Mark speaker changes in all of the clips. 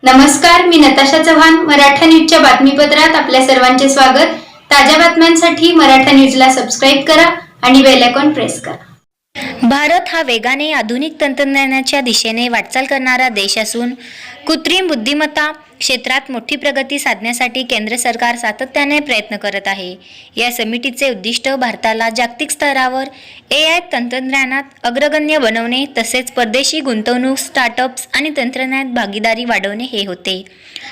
Speaker 1: नमस्कार, मी नताशा चव्हाण. मराठा न्यूजच्या बातमीपत्रात आपल्या सर्वांचे स्वागत. ताज्या बातम्यांसाठी मराठा न्यूजला सबस्क्राईब करा आणि बेल आयकॉन प्रेस करा.
Speaker 2: भारत हा वेगाने आधुनिक तंत्रज्ञानाच्या दिशेने वाटचाल करणारा देश असून कृत्रिम बुद्धिमत्ता क्षेत्रात मोठी प्रगती साधण्यासाठी केंद्र सरकार सातत्याने प्रयत्न करत आहे. या समितीचे उद्दिष्ट भारताला जागतिक स्तरावर AI तंत्रज्ञानात अग्रगण्य बनवणे तसेच परदेशी गुंतवणूक, स्टार्टअप्स आणि तंत्रज्ञान भागीदारी वाढवणे हे होते.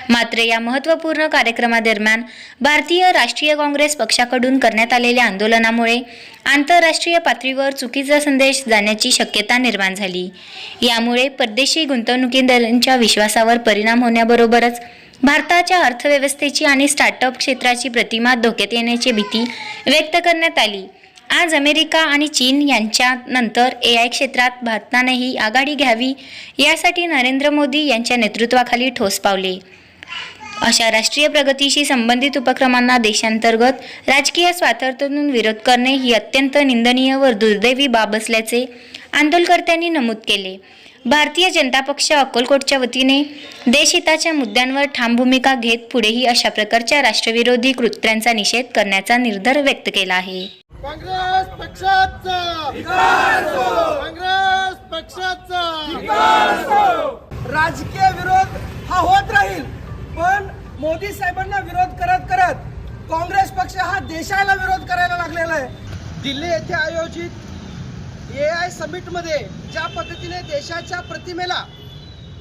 Speaker 2: मात्र या महत्त्वपूर्ण कार्यक्रमादरम्यान भारतीय राष्ट्रीय काँग्रेस पक्षाकडून करण्यात आलेल्या आंदोलनामुळे आंतरराष्ट्रीय पातळीवर चुकीचा संदेश जाण्याची शक्यता निर्माण झाली. यामुळे परदेशी गुंतवणुकीदारांच्या विश्वासावर परिणाम होण्याबरोबरच भारताच्या अर्थव्यवस्थेची आणि स्टार्टअप क्षेत्राची प्रतिमा धोक्यात येण्याची भीती व्यक्त करण्यात आली. आज अमेरिका आणि चीन यांच्यानंतर AI क्षेत्रात भारतानेही आघाडी घ्यावी यासाठी नरेंद्र मोदी यांच्या नेतृत्वाखाली ठोस पावले. अशा राष्ट्रीय प्रगतीशी संबंधित उपक्रमांना देशांतर्गत राजकीय स्वार्थातून विरोध करणे ही अत्यंत निंदनीय व दुर्दैवी बाब असल्याचे आंदोलनकर्त्यांनी नमूद केले. भारतीय जनता पक्ष अक्कलकोटच्या वतीने देशहिताच्या मुद्द्यांवर ठाम भूमिका घेत पुढेही अशा प्रकारच्या राष्ट्रविरोधी कृत्यांचा निषेध करण्याचा निर्धार व्यक्त केला आहे.
Speaker 3: काँग्रेस पक्षाचा काँग्रेस पक्षाचा
Speaker 4: राजकीय विरोध हा होत राहील, पण मोदी साहेबांना विरोध करत करत काँग्रेस पक्ष हा देशाला विरोध करायला लागलेला आहे. दिल्ली येथे आयोजित AI समिटमध्ये ज्या पद्धतीने देशाच्या प्रतिमेला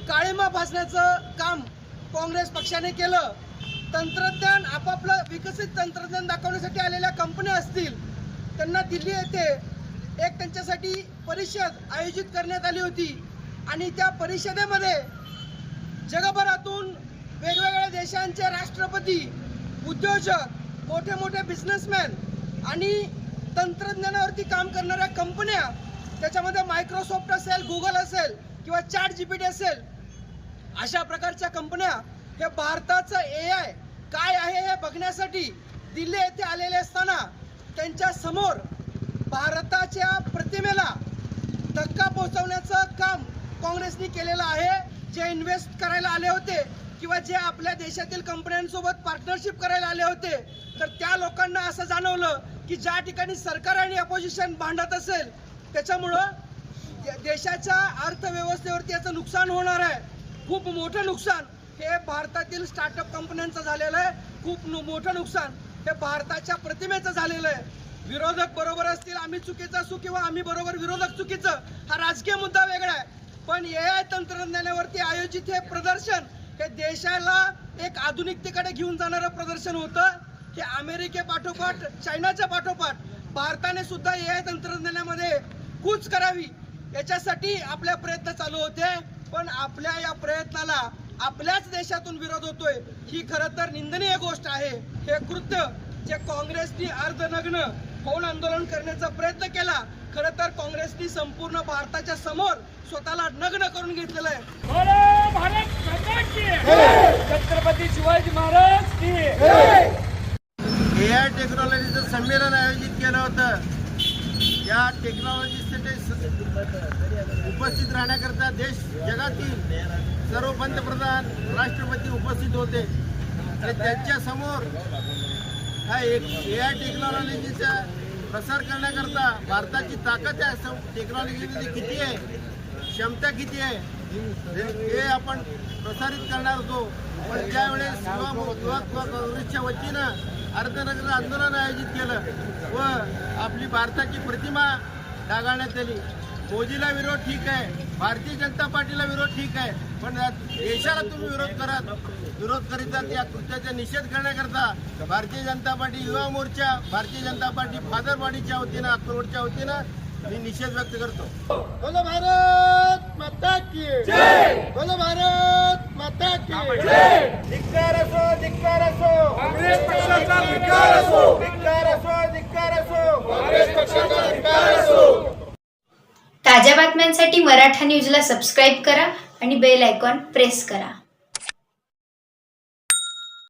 Speaker 4: काळिमा फासण्याचं काम काँग्रेस पक्षाने केलं, तंत्रज्ञान आपापलं विकसित तंत्रज्ञान दाखवण्यासाठी आलेल्या कंपन्या असतील, त्यांना दिल्ली येथे एक त्यांच्यासाठी परिषद आयोजित करण्यात आली होती आणि त्या परिषदेमध्ये जगभरातून वेगवेगळ्या देशांचे राष्ट्रपती, उद्योजक, मोठे मोठे बिझनेसमॅन आणि तंत्रज्ञानावरती काम करणाऱ्या कंपन्या, त्याच्यामध्ये मायक्रोसॉफ्ट असेल, गुगल असेल किंवा ChatGPT असेल, अशा प्रकारच्या कंपन्या हे भारताचं AI काय आहे हे बघण्यासाठी दिल्ली येथे आलेले असताना त्यांच्या समोर भारताच्या प्रतिमेला धक्का पोहोचवण्याचं काम काँग्रेसने केलेलं आहे. जे इन्व्हेस्ट करायला आले होते किंवा जे आपल्या देशातील कंपन्यांसोबत पार्टनरशिप करायला आले होते, तर त्या लोकांना असं जाणवलं की ज्या ठिकाणी सरकार आणि अपोजिशन भांडत असेल त्याच्यामुळं देशाच्या अर्थव्यवस्थेवरती याचं नुकसान होणार आहे. खूप मोठं नुकसान हे भारतातील स्टार्टअप कंपन्यांचं झालेलं आहे. खूप मोठं नुकसान हे भारताच्या प्रतिमेचं झालेलं आहे. विरोधक बरोबर असतील, आम्ही चुकीचं असू किंवा आम्ही बरोबर विरोधक चुकीचं, हा राजकीय मुद्दा वेगळा आहे. पण AI तंत्रज्ञानावरती आयोजित हे प्रदर्शन हे देशाला एक आधुनिकतेकडे घेऊन जाणारं प्रदर्शन होतं. हे अमेरिकेपाठोपाठ, चायनाच्या पाठोपाठ भारताने सुद्धा AI तंत्रज्ञानामध्ये कूच करावी याच्यासाठी आपले प्रयत्न चालू होते. पण आपल्या या प्रयत्नाला आपल्याच देशातून विरोध होतोय, ही खरं तर निंदनीय गोष्ट आहे. हे कृत्य जे काँग्रेसने अर्धनग्न होऊन आंदोलन करण्याचा प्रयत्न केला, खरं तर काँग्रेसने संपूर्ण भारताच्या समोर स्वतःला नग्न करून घेतलेलं आहे. छत्रपती शिवाजी महाराज की
Speaker 3: AI टेक्नॉलॉजीचं संमेलन आयोजित केलं होतं. या टेक्नॉलॉजीसाठी उपस्थित राहण्याकरता जगातील सर्व पंतप्रधान, राष्ट्रपती उपस्थित होते आणि त्यांच्या समोर हा AI टेक्नॉलॉजीचा प्रसार करण्याकरता भारताची ताकद आहे, टेक्नॉलॉजीमध्ये किती आहे, क्षमता किती आहे हे आपण प्रसारित करणार होतो. पण त्यावेळेस युवा काँग्रेसच्या वतीनं अर्धनग्न आंदोलन आयोजित केलं व आपली भारताची प्रतिमा डागाळण्यात आली. मोदीला विरोध ठीक आहे, भारतीय जनता पार्टीला विरोध ठीक आहे, पण देशाला तुम्ही विरोध करीतात. या कृत्याचा निषेध करण्याकरता भारतीय जनता पार्टी युवा मोर्चा, भारतीय जनता पार्टी फादरवाडीच्या वतीनं, अक्कलकोटच्या वतीनं मी निषेध व्यक्त करतो.
Speaker 4: बोलो भारत माता की जय, बोलो भारत माता की जय. धिक्कार असो, धिक्कार असो काँग्रेस पक्षाचा, धिक्कार असो, धिक्कार असो, धिक्कार असो काँग्रेस पक्षाचा, धिक्कार असो.
Speaker 1: ताज्या बातम्यांसाठी मराठा न्यूजला सबस्क्राईब करा आणि बेल आयकॉन प्रेस करा.